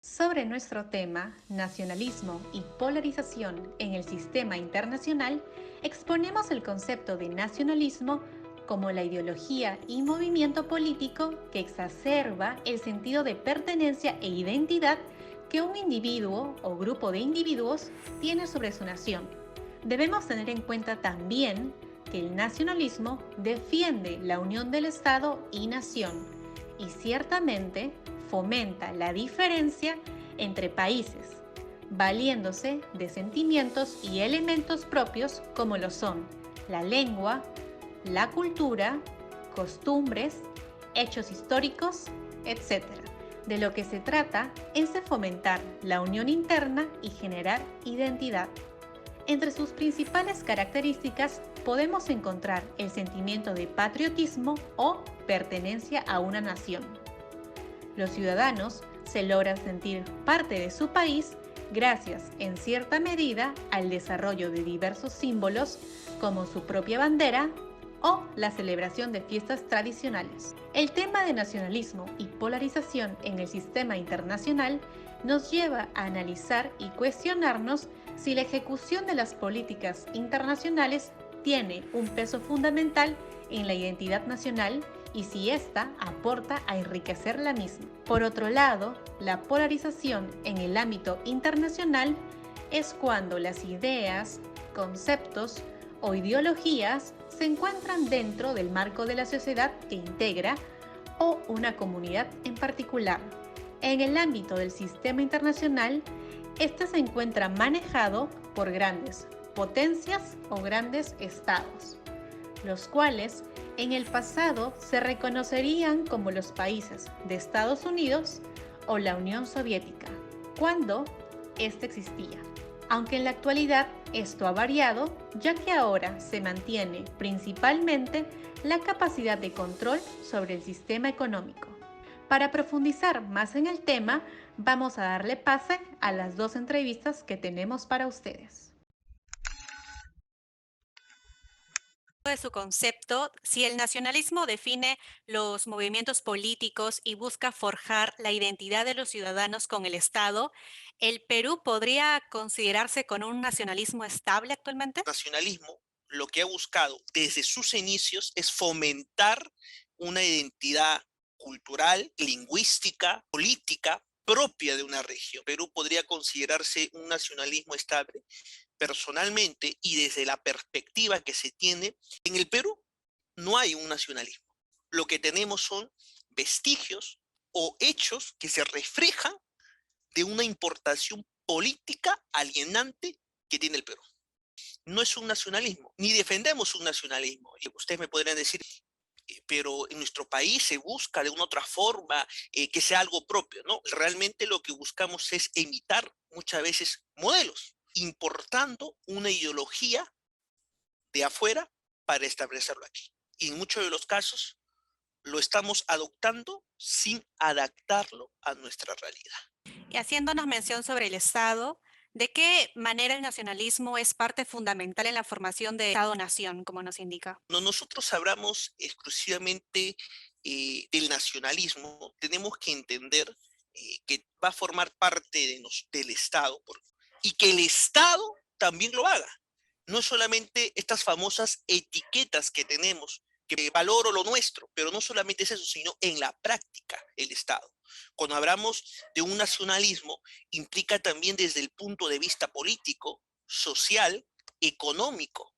Sobre nuestro tema, nacionalismo y polarización en el sistema internacional, exponemos el concepto de nacionalismo como la ideología y movimiento político que exacerba el sentido de pertenencia e identidad que un individuo o grupo de individuos tiene sobre su nación. Debemos tener en cuenta también que el nacionalismo defiende la unión del Estado y nación y ciertamente fomenta la diferencia entre países, valiéndose de sentimientos y elementos propios como lo son la lengua, la cultura, costumbres, hechos históricos, etc. De lo que se trata es de fomentar la unión interna y generar identidad. Entre sus principales características podemos encontrar el sentimiento de patriotismo o pertenencia a una nación. Los ciudadanos se logran sentir parte de su país gracias, en cierta medida, al desarrollo de diversos símbolos como su propia bandera o la celebración de fiestas tradicionales. El tema de nacionalismo y polarización en el sistema internacional nos lleva a analizar y cuestionarnos si la ejecución de las políticas internacionales tiene un peso fundamental en la identidad nacional y si ésta aporta a enriquecer la misma. Por otro lado, la polarización en el ámbito internacional es cuando las ideas, conceptos o ideologías se encuentran dentro del marco de la sociedad que integra o una comunidad en particular. En el ámbito del sistema internacional, este se encuentra manejado por grandes potencias o grandes estados, los cuales en el pasado se reconocerían como los países de Estados Unidos o la Unión Soviética, cuando éste existía. Aunque en la actualidad esto ha variado, ya que ahora se mantiene principalmente la capacidad de control sobre el sistema económico. Para profundizar más en el tema, vamos a darle pase a las dos entrevistas que tenemos para ustedes. De su concepto, si el nacionalismo define los movimientos políticos y busca forjar la identidad de los ciudadanos con el Estado, ¿el Perú podría considerarse con un nacionalismo estable actualmente? Nacionalismo lo que ha buscado desde sus inicios es fomentar una identidad cultural, lingüística, política propia de una región. Perú podría considerarse un nacionalismo estable. Personalmente, y desde la perspectiva que se tiene, en el Perú no hay un nacionalismo. Lo que tenemos son vestigios o hechos que se reflejan de una importación política alienante que tiene el Perú. No es un nacionalismo, ni defendemos un nacionalismo. Y ustedes me podrían decir, pero en nuestro país se busca de una otra forma que sea algo propio, ¿no? Realmente lo que buscamos es imitar muchas veces modelos, importando una ideología de afuera para establecerlo aquí. Y en muchos de los casos lo estamos adoptando sin adaptarlo a nuestra realidad. Y haciéndonos mención sobre el Estado, ¿de qué manera el nacionalismo es parte fundamental en la formación de Estado-nación, como nos indica? No, nosotros hablamos exclusivamente del nacionalismo, tenemos que entender que va a formar parte del Estado y que el Estado también lo haga. No solamente estas famosas etiquetas que tenemos, que valoro lo nuestro, pero no solamente es eso, sino en la práctica el Estado. Cuando hablamos de un nacionalismo, implica también desde el punto de vista político, social, económico.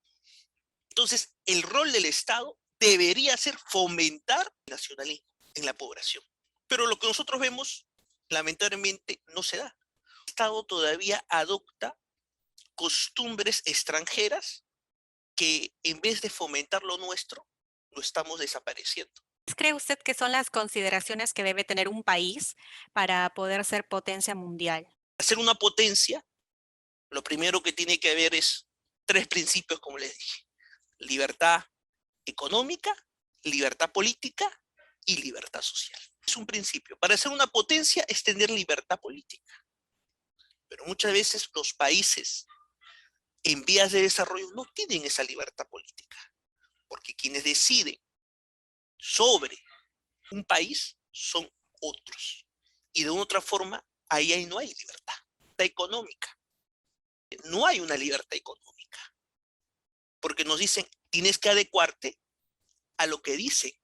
Entonces, el rol del Estado debería ser fomentar el nacionalismo en la población. Pero lo que nosotros vemos, lamentablemente, no se da. El Estado todavía adopta costumbres extranjeras que en vez de fomentar lo nuestro, lo estamos desapareciendo. ¿Cree usted que son las consideraciones que debe tener un país para poder ser potencia mundial? Hacer una potencia, lo primero que tiene que haber es tres principios, como les dije: libertad económica, libertad política y libertad social. Es un principio. Para ser una potencia es tener libertad política. Pero muchas veces los países en vías de desarrollo no tienen esa libertad política, porque quienes deciden sobre un país son otros. Y de una otra forma ahí no hay libertad económica. No hay una libertad económica, porque nos dicen, tienes que adecuarte a lo que dice,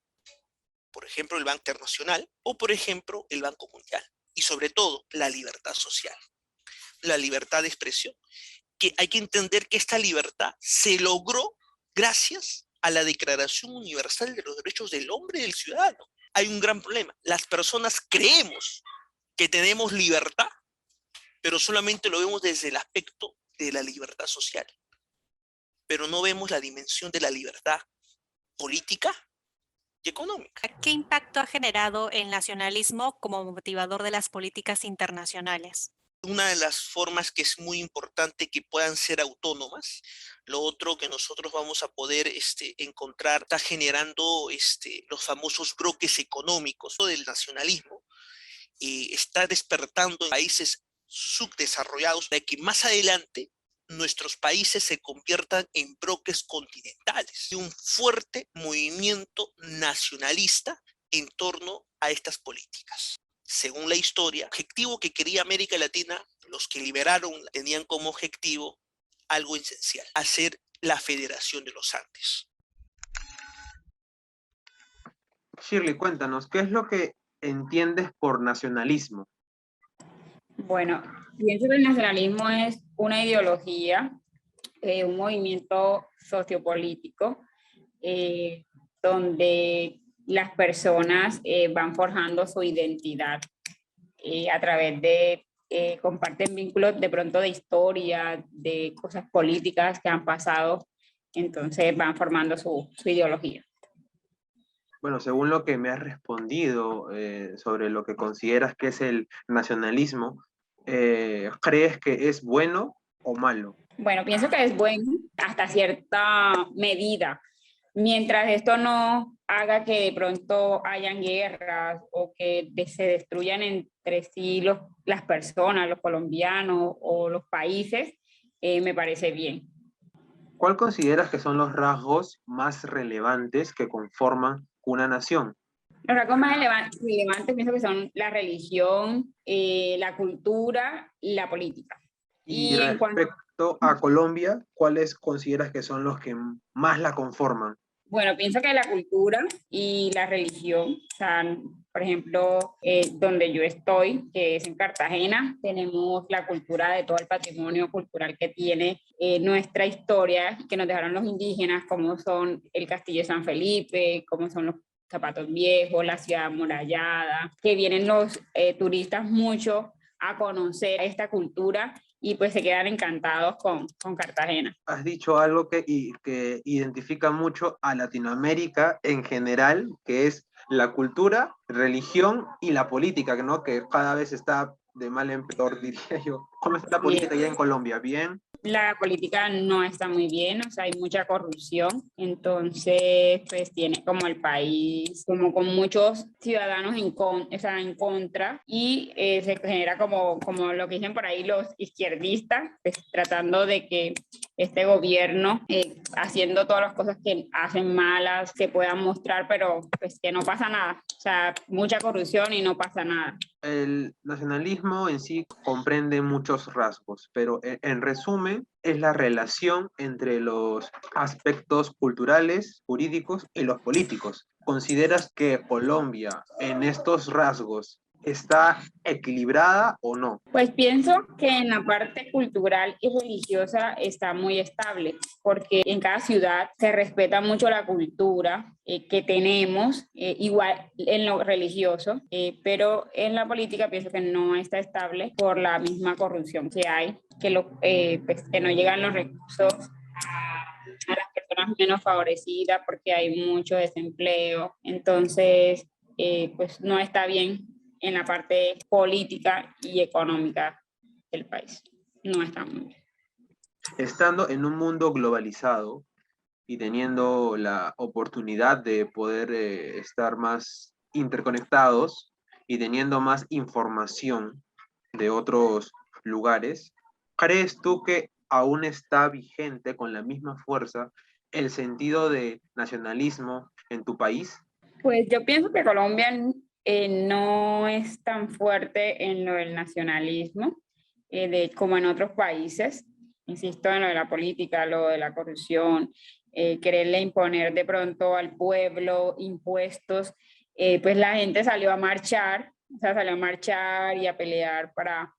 por ejemplo, el Banco Internacional o, por ejemplo, el Banco Mundial. Y sobre todo, la libertad social, la libertad de expresión, que hay que entender que esta libertad se logró gracias a la Declaración Universal de los Derechos del Hombre y del Ciudadano. Hay un gran problema. Las personas creemos que tenemos libertad, pero solamente lo vemos desde el aspecto de la libertad social. Pero no vemos la dimensión de la libertad política y económica. ¿Qué impacto ha generado el nacionalismo como motivador de las políticas internacionales? Una de las formas que es muy importante que puedan ser autónomas. Lo otro que nosotros vamos a poder encontrar está generando los famosos bloques económicos del nacionalismo. Está despertando en países subdesarrollados de que más adelante nuestros países se conviertan en bloques continentales y un fuerte movimiento nacionalista en torno a estas políticas. Según la historia, el objetivo que quería América Latina, los que liberaron tenían como objetivo algo esencial, hacer la Federación de los Andes. Shirley, cuéntanos, ¿qué es lo que entiendes por nacionalismo? Bueno, pienso que el nacionalismo es una ideología, un movimiento sociopolítico, donde las personas van forjando su identidad a través de, comparten vínculos de pronto de historia, de cosas políticas que han pasado, entonces van formando su ideología. Bueno, según lo que me has respondido sobre lo que consideras que es el nacionalismo, ¿crees que es bueno o malo? Bueno, pienso que es bueno hasta cierta medida, mientras esto no haga que de pronto hayan guerras o que se destruyan entre sí las personas, los colombianos o los países, me parece bien. ¿Cuál consideras que son los rasgos más relevantes que conforman una nación? Los rasgos más relevantes pienso que son la religión, la cultura y la política. Y en cuanto respecto a Colombia, ¿cuáles consideras que son los que más la conforman? Bueno, pienso que la cultura y la religión, o sea, por ejemplo, donde yo estoy, que es en Cartagena, tenemos la cultura de todo el patrimonio cultural que tiene nuestra historia, que nos dejaron los indígenas, como son el Castillo de San Felipe, como son los zapatos viejos, la ciudad amurallada, que vienen los turistas mucho a conocer esta cultura y pues se quedan encantados con Cartagena. Has dicho algo que identifica mucho a Latinoamérica en general, que es la cultura, religión y la política, ¿no? Que cada vez está de mal en peor, diría yo. ¿Cómo está la política allá en Colombia? ¿Bien? La política no está muy bien, o sea, hay mucha corrupción, entonces pues tiene como el país, como con muchos ciudadanos en contra y se genera como lo que dicen por ahí los izquierdistas, pues, tratando de que este gobierno, haciendo todas las cosas que hacen malas, se puedan mostrar, pero pues que no pasa nada, o sea, mucha corrupción y no pasa nada. El nacionalismo en sí comprende muchos rasgos, pero en resumen es la relación entre los aspectos culturales, jurídicos y los políticos. ¿Consideras que Colombia en estos rasgos está equilibrada o no? Pues pienso que en la parte cultural y religiosa está muy estable, porque en cada ciudad se respeta mucho la cultura que tenemos, igual en lo religioso, pero en la política pienso que no está estable por la misma corrupción que hay, pues, que no llegan los recursos a las personas menos favorecidas porque hay mucho desempleo, entonces pues no está bien en la parte política y económica del país. No está muy bien. Estando en un mundo globalizado y teniendo la oportunidad de poder estar más interconectados y teniendo más información de otros lugares, ¿crees tú que aún está vigente con la misma fuerza el sentido de nacionalismo en tu país? Pues yo pienso que Colombia no es tan fuerte en lo del nacionalismo como en otros países. Insisto en lo de la política, lo de la corrupción, quererle imponer de pronto al pueblo impuestos, pues la gente salió a marchar, o sea, salió a marchar y a pelear para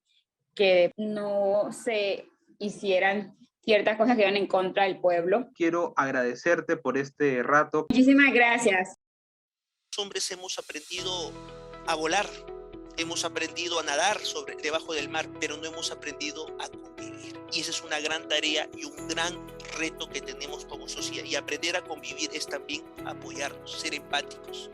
que no se hicieran ciertas cosas que iban en contra del pueblo. Quiero agradecerte por este rato. Muchísimas gracias. Los hombres hemos aprendido a volar, hemos aprendido a nadar debajo del mar, pero no hemos aprendido a convivir. Y esa es una gran tarea y un gran reto que tenemos como sociedad. Y aprender a convivir es también apoyarnos, ser empáticos.